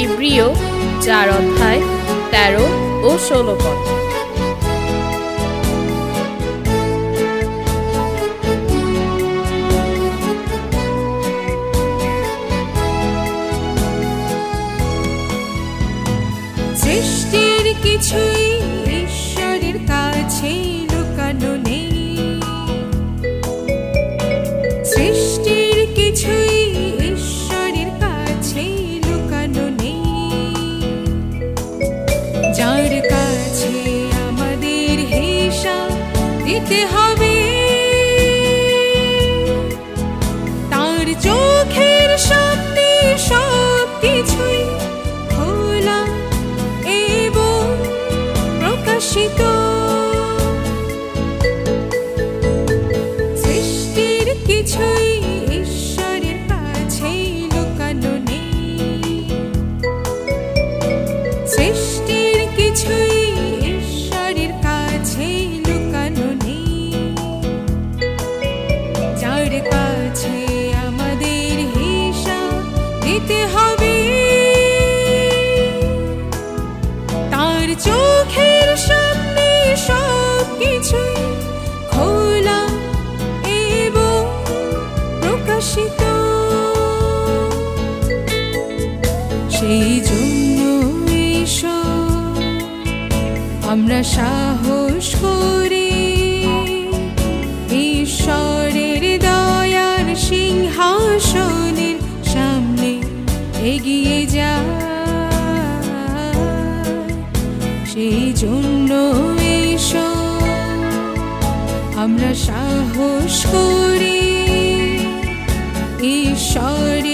ইব্রিয় ৪ অধ্যায় ১৩ ও ১৬ পদ। সৃষ্টির কিছুই ঈশ্বরের কাছে লুকানো নেই, সৃষ্টির কিছুই ঈশ্বরের কাছে লুকানো নেই। যার কাছে আমাদের হিসাব দিতে হবে, তার চোখের সামনে সব কিছুই খোলা এবং প্রকাশিত। সৃষ্টির কিছুই ঈশ্বরের কাছে লুকানো নেই, সৃষ্টির কিছুই ঈশ্বরের কাছে লুকানো নেই। যার কাছে আমাদের হিসাব দিতে হবে, তার চোখের সামনে সব কিছুই খোলা এবং প্রকাশিত। সেই জন্য এসো আমরা সাহস করে ঈশ্বরের দয়ার সিংহাসনের সামনে এগিয়ে যাই। সেই জন্য এসো আমরা সাহস করে ঈশ্বর